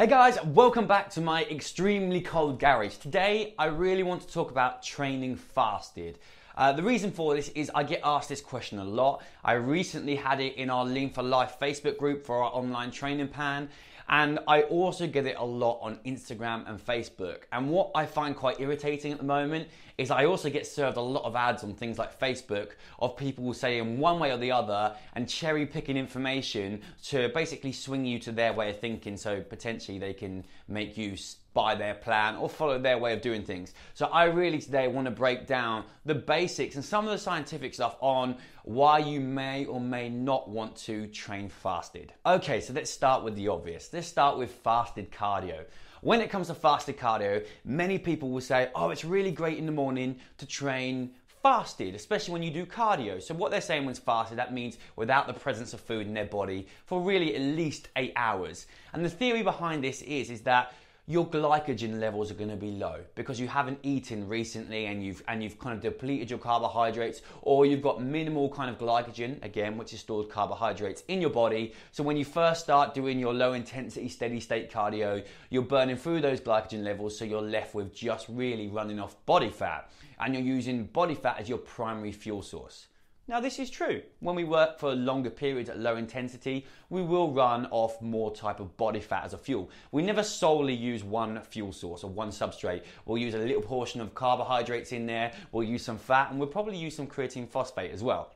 Hey guys, welcome back to my extremely cold garage. Today, I really want to talk about training fasted. The reason for this is I get asked this question a lot. I recently had it in our Lean for Life Facebook group for our online training plan. And I also get it a lot on Instagram and Facebook. And what I find quite irritating at the moment is I also get served a lot of ads on things like Facebook of people saying one way or the other and cherry picking information to basically swing you to their way of thinking, so potentially they can make you buy their plan or follow their way of doing things. So I really today want to break down the basics and some of the scientific stuff on why you may or may not want to train fasted. Okay, so let's start with the obvious. Let's start with fasted cardio. When it comes to fasted cardio, many people will say, oh, it's really great in the morning to train fasted, especially when you do cardio. So what they're saying when it's fasted, that means without the presence of food in their body for really at least 8 hours. And the theory behind this is that your glycogen levels are going to be low because you haven't eaten recently and you've kind of depleted your carbohydrates, or you've got minimal kind of glycogen, again, which is stored carbohydrates in your body. So when you first start doing your low intensity steady state cardio, you're burning through those glycogen levels, so you're left with just really running off body fat, and you're using body fat as your primary fuel source. Now this is true. When we work for longer periods at low intensity, we will run off more type of body fat as a fuel. We never solely use one fuel source or one substrate. We'll use a little portion of carbohydrates in there, we'll use some fat, and we'll probably use some creatine phosphate as well.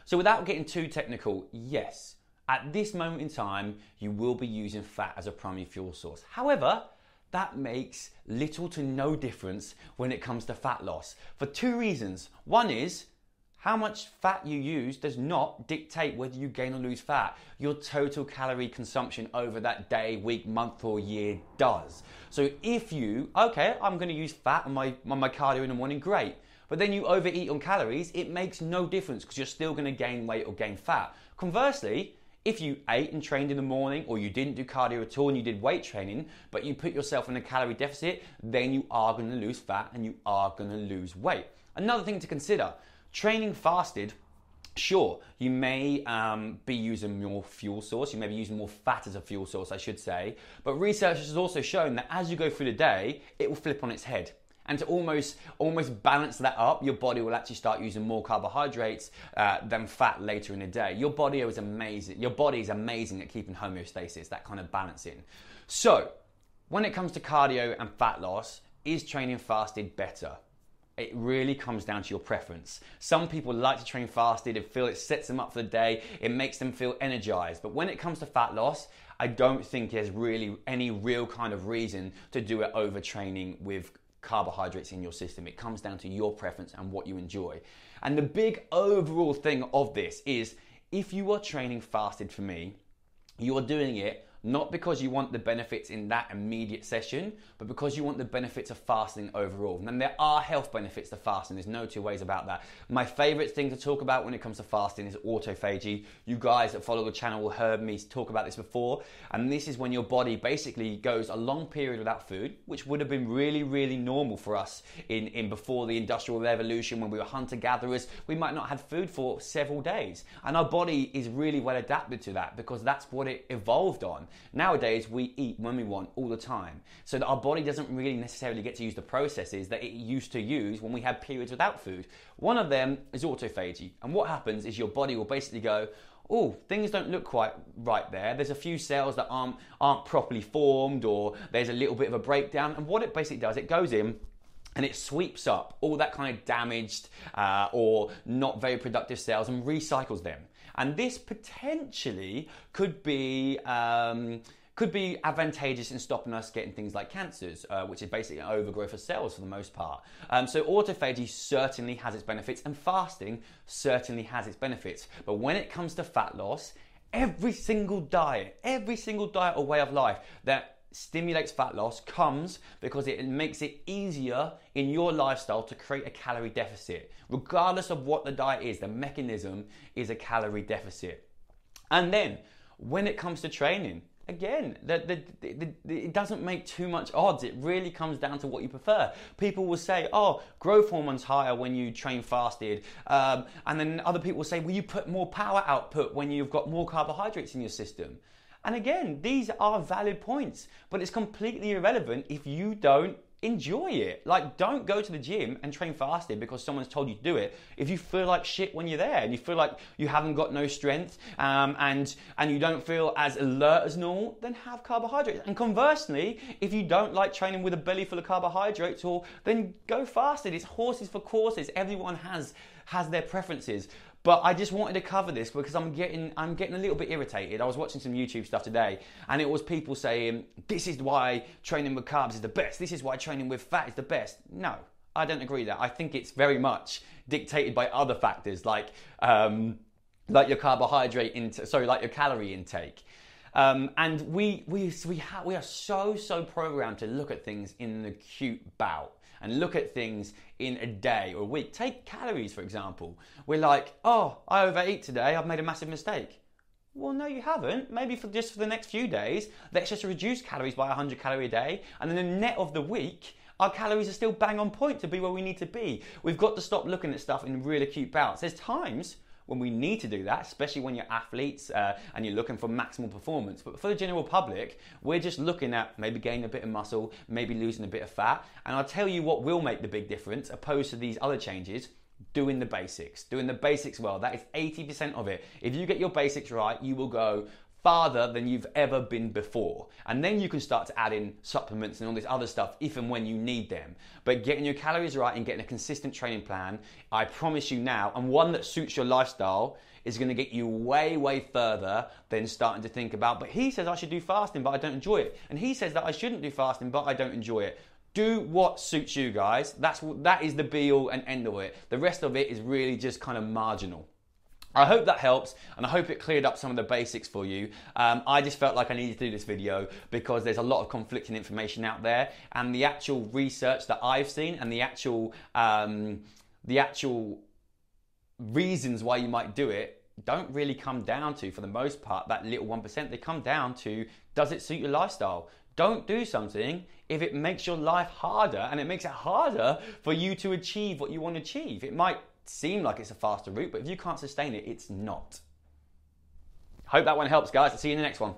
So without getting too technical, yes, at this moment in time, you will be using fat as a primary fuel source. However, that makes little to no difference when it comes to fat loss for two reasons. One is, how much fat you use does not dictate whether you gain or lose fat. Your total calorie consumption over that day, week, month or year does. So if you, okay, I'm going to use fat on my cardio in the morning, great. But then you overeat on calories, it makes no difference because you're still going to gain weight or gain fat. Conversely, if you ate and trained in the morning, or you didn't do cardio at all and you did weight training, but you put yourself in a calorie deficit, then you are going to lose fat and you are going to lose weight. Another thing to consider, training fasted, sure, you may be using more fuel source, you may be using more fat as a fuel source, I should say, but research has also shown that as you go through the day, it will flip on its head. And to almost balance that up, your body will actually start using more carbohydrates than fat later in the day. Your body is amazing. Your body is amazing at keeping homeostasis, that kind of balancing. So, when it comes to cardio and fat loss, is training fasted better? It really comes down to your preference. Some people like to train fasted and feel it sets them up for the day, it makes them feel energized. But when it comes to fat loss, I don't think there's really any real kind of reason to do it over training with carbohydrates in your system. It comes down to your preference and what you enjoy. And the big overall thing of this is, if you are training fasted, for me, you are doing it not because you want the benefits in that immediate session, but because you want the benefits of fasting overall. And there are health benefits to fasting, there's no two ways about that. My favorite thing to talk about when it comes to fasting is autophagy. You guys that follow the channel will heard me talk about this before, and this is when your body basically goes a long period without food, which would have been really, really normal for us in before the Industrial Revolution. When we were hunter-gatherers, we might not have food for several days, and our body is really well adapted to that because that's what it evolved on. Nowadays, we eat when we want all the time, so that our body doesn't really necessarily get to use the processes that it used to use when we had periods without food. One of them is autophagy, and what happens is your body will basically go, oh, things don't look quite right there. There's a few cells that aren't properly formed, or there's a little bit of a breakdown, and what it basically does, it goes in and it sweeps up all that kind of damaged or not very productive cells and recycles them. And this potentially could be advantageous in stopping us getting things like cancers, which is basically an overgrowth of cells for the most part. So autophagy certainly has its benefits, and fasting certainly has its benefits. But when it comes to fat loss, every single diet or way of life that stimulates fat loss comes because it makes it easier in your lifestyle to create a calorie deficit. Regardless of what the diet is, the mechanism is a calorie deficit. And then when it comes to training, again, it doesn't make too much odds. It really comes down to what you prefer. People will say, oh, growth hormone's higher when you train fasted. And then other people will say, well, you put more power output when you've got more carbohydrates in your system. And again, these are valid points, but it's completely irrelevant if you don't enjoy it. Like, don't go to the gym and train fasted because someone's told you to do it if you feel like shit when you're there and you feel like you haven't got no strength, and you don't feel as alert as normal. Then have carbohydrates. And conversely, if you don't like training with a belly full of carbohydrates, or then go fasted. It's horses for courses. Everyone has their preferences. But I just wanted to cover this because I'm getting a little bit irritated. I was watching some YouTube stuff today, and it was people saying, this is why training with carbs is the best. This is why training with fat is the best. No, I don't agree with that. I think it's very much dictated by other factors like your carbohydrate like your calorie intake. And we are so programmed to look at things in an acute bout and look at things in a day or a week. Take calories, for example. We're like, oh, I overate today, I've made a massive mistake. Well, no, you haven't. Maybe for the next few days, let's just reduce calories by 100 calories a day, and then the net of the week, our calories are still bang on point to be where we need to be. We've got to stop looking at stuff in real acute bouts. There's times when we need to do that, especially when you're athletes and you're looking for maximal performance. But for the general public, we're just looking at maybe gaining a bit of muscle, maybe losing a bit of fat. And I'll tell you what will make the big difference, opposed to these other changes: doing the basics. Doing the basics well. That is 80% of it. If you get your basics right, you will go farther than you've ever been before. And then you can start to add in supplements and all this other stuff if and when you need them. But getting your calories right and getting a consistent training plan, I promise you now, and one that suits your lifestyle, is going to get you way further than starting to think about, but he says I should do fasting but I don't enjoy it, and he says that I shouldn't do fasting but I don't enjoy it. Do what suits you, guys. That is the be all and end all of it. The rest of it is really just kind of marginal. I hope that helps, and I hope it cleared up some of the basics for you. I just felt like I needed to do this video because there's a lot of conflicting information out there, and the actual research that I've seen and the actual reasons why you might do it don't really come down to, for the most part, that little 1%. They come down to, does it suit your lifestyle? Don't do something if it makes your life harder, and it makes it harder for you to achieve what you want to achieve. It might seem like it's a faster route, but if you can't sustain it, it's not. Hope that one helps, guys. I'll see you in the next one.